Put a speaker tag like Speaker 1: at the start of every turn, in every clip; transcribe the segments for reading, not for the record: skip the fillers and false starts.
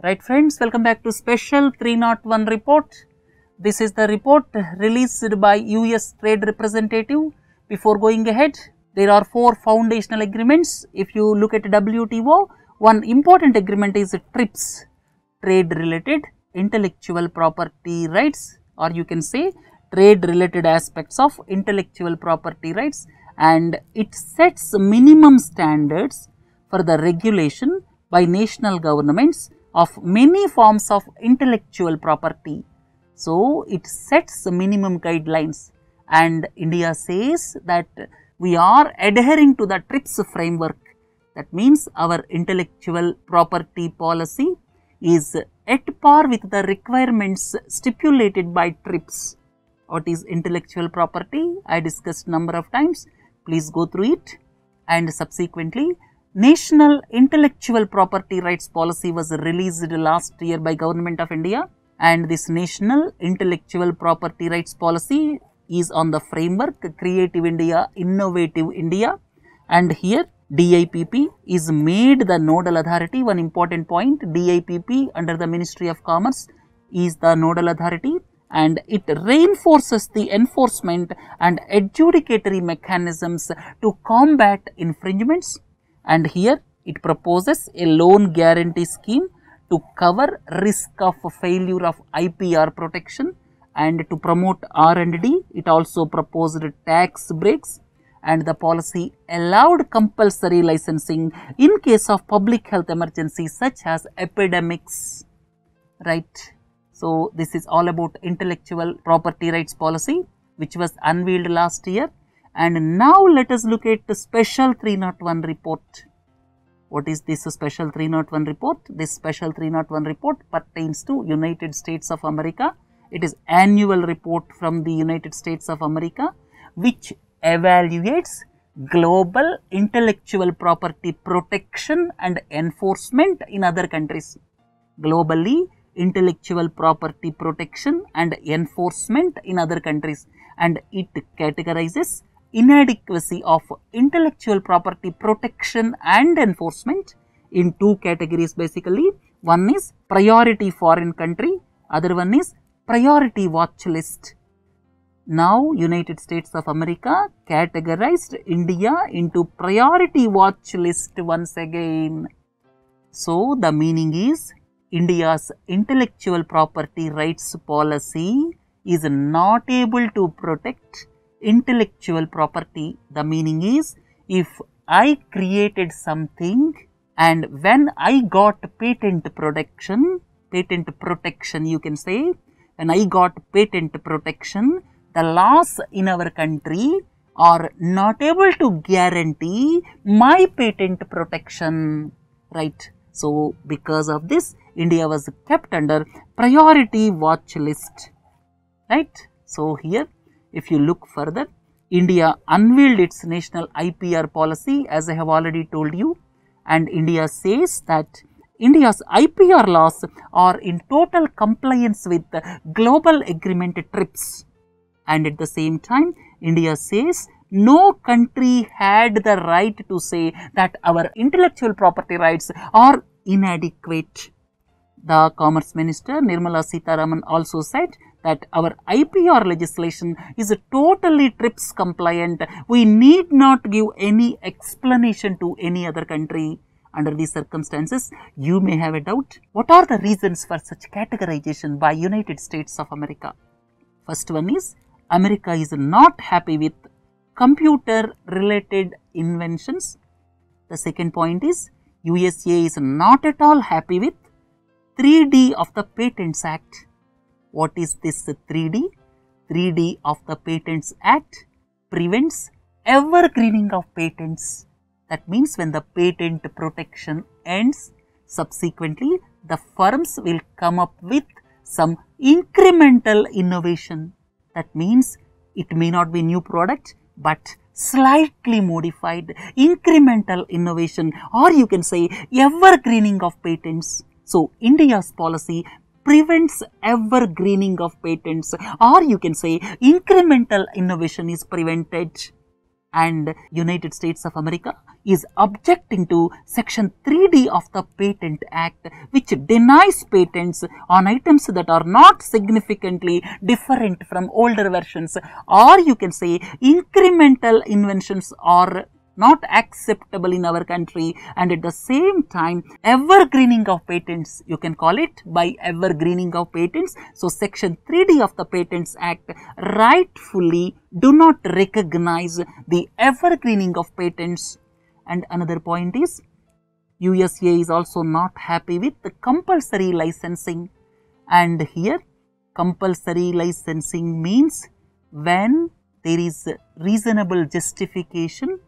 Speaker 1: Right friends, welcome back to special 301 report. This is the report released by US Trade Representative. Before going ahead, there are 4 foundational agreements. If you look at WTO, one important agreement is TRIPS, trade related intellectual property rights, or you can say trade related aspects of intellectual property rights, and it sets minimum standards for the regulation by national governments of many forms of intellectual property. So, it sets minimum guidelines, and India says that we are adhering to the TRIPS framework. That means our intellectual property policy is at par with the requirements stipulated by TRIPS. What is intellectual property? I discussed number of times. Please go through it. And subsequently, National Intellectual Property Rights Policy was released last year by Government of India, and this National Intellectual Property Rights Policy is on the framework Creative India, Innovative India, and here DIPP is made the nodal authority. One important point, DIPP under the Ministry of Commerce is the nodal authority, and it reinforces the enforcement and adjudicatory mechanisms to combat infringements. And here it proposes a loan guarantee scheme to cover risk of failure of IPR protection, and to promote R&D. It also proposed tax breaks, and the policy allowed compulsory licensing in case of public health emergencies such as epidemics, right. So, this is all about intellectual property rights policy, which was unveiled last year. And now let us look at the special 301 report. What is this special 301 report? This special 301 report pertains to United States of America. It is annual report from the United States of America, which evaluates global intellectual property protection and enforcement in other countries. Globally, intellectual property protection and enforcement in other countries, and it categorizes inadequacy of intellectual property protection and enforcement in 2 categories basically. One is priority foreign country, other one is priority watch list. Now, United States of America categorized India into priority watch list once again. So, the meaning is India's intellectual property rights policy is not able to protect intellectual property. The meaning is, if I created something and when I got patent protection you can say, when I got patent protection, the laws in our country are not able to guarantee my patent protection, right. So, because of this, India was kept under priority watch list, right. So, here if you look further, India unveiled its national IPR policy, as I have already told you, and India says that India's IPR laws are in total compliance with the global agreement TRIPS, and at the same time India says no country had the right to say that our intellectual property rights are inadequate. The Commerce Minister Nirmala Sitharaman also said that our IPR legislation is totally TRIPS compliant. We need not give any explanation to any other country. Under these circumstances, you may have a doubt. What are the reasons for such categorization by United States of America? First one is, America is not happy with computer related inventions. The second point is, USA is not at all happy with 3D of the Patents Act. What is this 3D? 3D of the Patents Act prevents evergreening of patents. That means when the patent protection ends, subsequently the firms will come up with some incremental innovation. That means it may not be new product, but slightly modified incremental innovation, or you can say evergreening of patents. So, India's policy prevents evergreening of patents, or you can say incremental innovation is prevented. and United States of America is objecting to Section 3D of the Patent Act, which denies patents on items that are not significantly different from older versions, or you can say incremental inventions are not acceptable in our country, and at the same time evergreening of patents, you can call it by evergreening of patents. So Section 3D of the Patents Act rightfully do not recognize the evergreening of patents. And another point is USA is also not happy with the compulsory licensing, and here compulsory licensing means when there is reasonable justification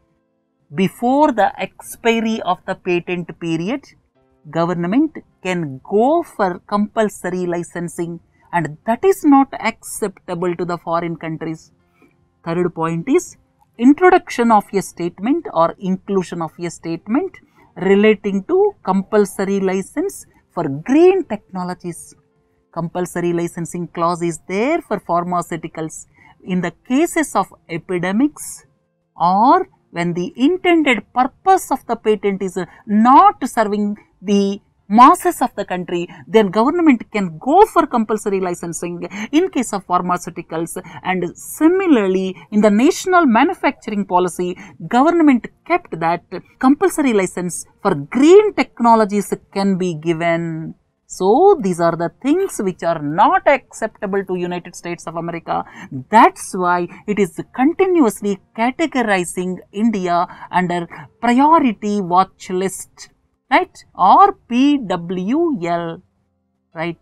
Speaker 1: before the expiry of the patent period, government can go for compulsory licensing, and that is not acceptable to the foreign countries. Third point is introduction of a statement or inclusion of a statement relating to compulsory license for green technologies. Compulsory licensing clause is there for pharmaceuticals in the cases of epidemics, or when the intended purpose of the patent is not serving the masses of the country, then government can go for compulsory licensing in case of pharmaceuticals. And similarly, in the national manufacturing policy, government kept that compulsory license for green technologies can be given. So these are the things which are not acceptable to United States of America. That's why it is continuously categorizing India under priority watch list, right, or PWL, right.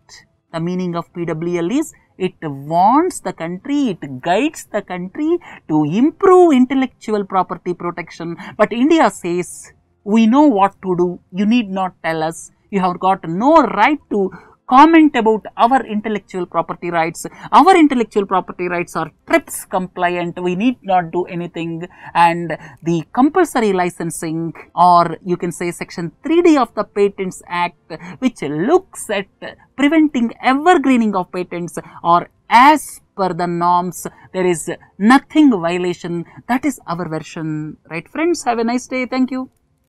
Speaker 1: The meaning of PWL is it warns the country, it guides the country to improve intellectual property protection. But India says, we know what to do, you need not tell us. You have got no right to comment about our intellectual property rights. Our intellectual property rights are TRIPS compliant. We need not do anything. And the compulsory licensing, or you can say Section 3D of the Patents Act, which looks at preventing evergreening of patents, or as per the norms, there is nothing violation. That is our version. Right, friends? Have a nice day. Thank you.